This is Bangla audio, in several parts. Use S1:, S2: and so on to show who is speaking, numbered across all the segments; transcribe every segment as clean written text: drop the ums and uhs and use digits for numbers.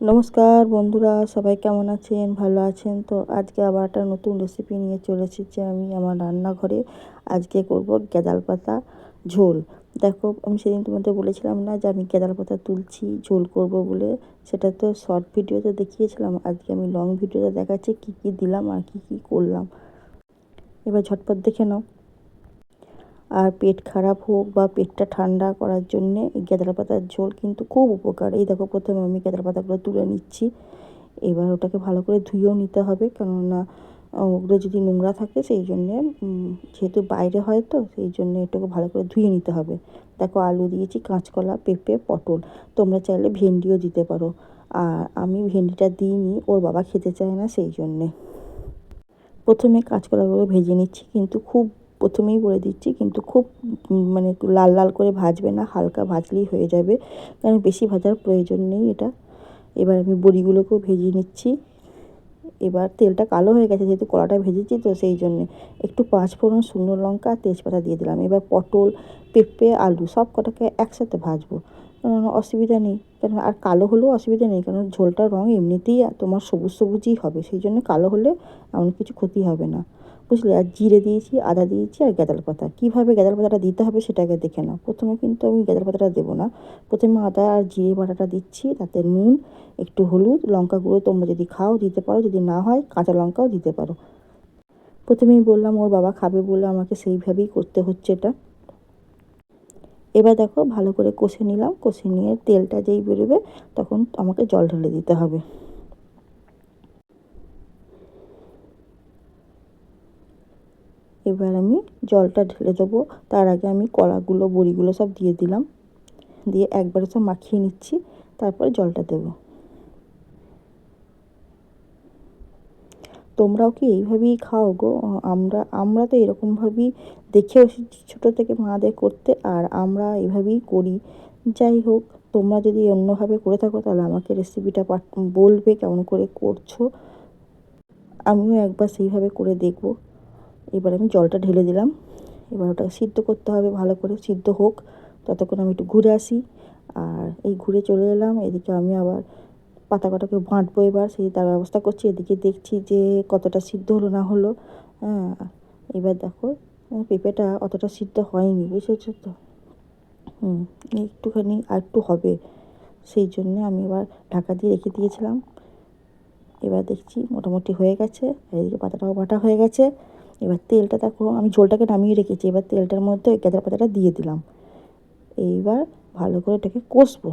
S1: নমস্কার বন্ধুরা, সবাই কেমন আছেন? ভালো আছেন তো? আজকে আবার একটা নতুন রেসিপি নিয়ে চলে এসেছি আমি আমার রান্নাঘরে। আজকে করব গেঁদাল পাতা ঝোল। দেখো, আমি সেদিন তোমাদের বলেছিলাম না যে আমি গেঁদাল পাতা তুলছি ঝোল করব বলে? সেটা তো শর্ট ভিডিওতে দেখিয়েছিলাম। আজকে আমি লং ভিডিওতে দেখাচ্ছি কী কী দিলাম আর কী কী করলাম। এবার ঝটপট দেখে নাও। আর পেট খারাপ হোক বা পেটটা ঠান্ডা করার জন্যে এই গেঁদাল পাতার ঝোল কিন্তু খুব উপকার। এই দেখো, প্রথমে আমি গেঁদাল পাতাগুলো তুলে নিচ্ছি। এবার ওটাকে ভালো করে ধুয়েও নিতে হবে, কেননা ওগুলো যদি নোংরা থাকে সেই জন্যে, যেহেতু বাইরে হয় তো সেই জন্যে এটাকে ভালো করে ধুয়ে নিতে হবে। দেখো, আলু দিয়েছি, কাঁচকলা, পেঁপে, পটল। তোমরা চাইলে ভেন্ডিও দিতে পারো। আর আমি ভেন্ডিটা দিইনি, ওর বাবা খেতে চায় না, সেই জন্যে। প্রথমে কাঁচকলাগুলো ভেজে নিচ্ছি, কিন্তু খুব প্রথমেই বলে দিচ্ছি, কিন্তু খুব মানে লাল লাল করে ভাজবে না, হালকা ভাজলেই হয়ে যাবে, কারণ বেশি ভাজার প্রয়োজন নেই এটা। এবার আমি বড়িগুলোকেও ভেজে নিচ্ছি। এবার তেলটা কালো হয়ে গেছে, যেহেতু কড়াটা ভেজেছি তো সেই জন্যে একটু পাঁচফোড়ন, শুকনো লঙ্কা, তেজপাতা দিয়ে দিলাম। এবার পটল, পেঁপে, আলু সব কটাকে একসাথে ভাজবো, কারণ অসুবিধা নেই, কারণ আর কালো হলেও অসুবিধা নেই, কারণ ঝোলটার রঙ এমনিতেই তোমার সবুজ সবুজই হবে, সেই জন্য কালো হলে এমন কিছু ক্ষতি হবে না, বুঝলে? আর জিরে দিয়েছি, আদা দিয়েছি, আর গেঁদাল পাতা। কীভাবে গেঁদাল পাতাটা দিতে হবে সেটাকে দেখে নাও। প্রথমে কিন্তু আমি গেঁদাল পাতাটা দেবো না, প্রথমে আদা আর জিরে বাটাটা দিচ্ছি, তাতে নুন, একটু হলুদ, লঙ্কা গুঁড়ো তোমরা যদি খাও দিতে পারো, যদি না হয় কাঁচা লঙ্কাও দিতে পারো। প্রথমেই বললাম ওর বাবা খাবে বলে আমাকে সেইভাবেই করতে হচ্ছে এটা। এবার দেখো, ভালো করে কষে নিলাম, কষে নিয়ে তেলটা যেই বেরোবে তখন আমাকে জল ঢেলে দিতে হবে। এবার আমি জলটা ঢেলে দেবো, তার আগে আমি কলাগুলো, বড়িগুলো সব দিয়ে দিলাম, দিয়ে একবারে সব মাখিয়ে নিচ্ছি, তারপরে জলটা দেবো। তোমরাও কি এইভাবেই খাও গো? আমরা তো এরকমভাবেই দেখে এসেছি ছোটো থেকে মাদের করতে, আর আমরা এইভাবেই করি। যাই হোক, তোমরা যদি অন্যভাবে করে থাকো তাহলে আমাকে রেসিপিটা বলবে কেমন করে করছো, আমিও একবার সেইভাবে করে দেখব। এবার আমি জলটা ঢেলে দিলাম। এবার ওটা সিদ্ধ করতে হবে, ভালো করে সিদ্ধ হোক, ততক্ষণ আমি একটু ঘুরে আসি। আর এই ঘুরে চলে এলাম, এদিকে আমি আবার পাতা কটাকে বাঁটবো, এবার সেই তার ব্যবস্থা করছি। এদিকে দেখছি যে কতটা সিদ্ধ হলো না হলো। হ্যাঁ, এবার দেখো, পেঁপেটা অতটা সিদ্ধ হয়নি, বুঝেছো তো? একটুখানি আর একটু হবে, সেই জন্য আমি এবার ঢাকা দিয়ে রেখে দিয়েছিলাম। এবার দেখছি মোটামুটি হয়ে গেছে, এদিকে পাতাটাও বাটা হয়ে গেছে। এবার তেলটা দেখো, আমি ঝোলটাকে নামিয়ে রেখেছি, এবার তেলটার মধ্যে ওই গেঁদাল পাতাটা দিয়ে দিলাম। এইবার ভালো করে এটাকে কষবো।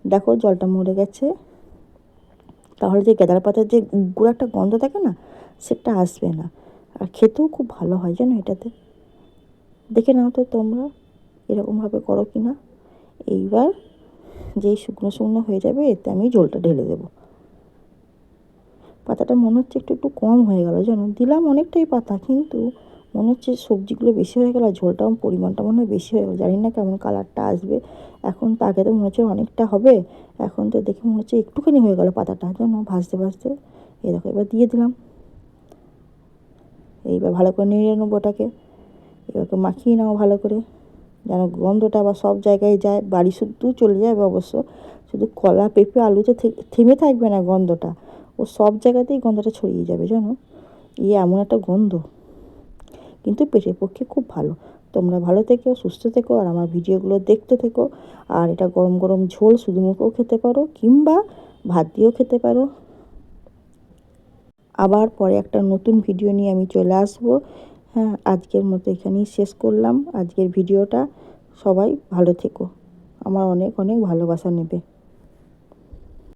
S1: দেখো, জলটা মরে গেছে, তাহলে যে গেঁদাল পাতার যে গুঁড়ো একটা গন্ধ থাকে না, সেটা আসবে না, আর খেতেও খুব ভালো হয় জানো এটাতে। দেখে নাও তো তোমরা এরকমভাবে করো কি না। এইবার যেই শুকনো শুকনো হয়ে যাবে, এতে আমি ঝোলটা ঢেলে দেবো। পাতাটা মনে হচ্ছে একটু একটু কম হয়ে গেল জানো, দিলাম অনেকটাই পাতা, কিন্তু মনে হচ্ছে সবজিগুলো বেশি হয়ে গেল, আর ঝোলটাও পরিমাণটা মনে হয় বেশি হয়ে গেল। জানি না কেমন কালারটা আসবে এখন, তো আগে তো মনে হচ্ছে অনেকটা হবে, এখন তো দেখে মনে হচ্ছে একটুখানি হয়ে গেল পাতাটা যেন, ভাজতে ভাজতে। এই দেখো, এবার দিয়ে দিলাম। এইবার ভালো করে নেড়ে নেবো ওটাকে। এবার মাখিয়ে নাও ভালো করে, যেন গন্ধটা আবার সব জায়গায় যায়, বাড়ি শুদ্ধ চলে যাবে অবশ্য, শুধু কলা, পেঁপে, আলুতে থেমে থাকবে না গন্ধটা, ও সব জায়গাতেই গন্ধটা ছড়িয়ে যাবে জানো। এমন একটা গন্ধ, কিন্তু পেটের পক্ষে খুব ভালো। তোমরা ভালো থেকো, সুস্থ থেকো, আর আমার ভিডিওগুলো দেখতে থেকো। আর এটা গরম গরম ঝোল শুধু মুখেও খেতে পারো, কিংবা ভাত দিয়েও খেতে পারো। আবার পরে একটা নতুন ভিডিও নিয়ে আমি চলে আসবো। হ্যাঁ, আজকের মতো এখানেই শেষ করলাম আজকের ভিডিওটা। সবাই ভালো থেকো, আমার অনেক অনেক ভালোবাসা নেবে।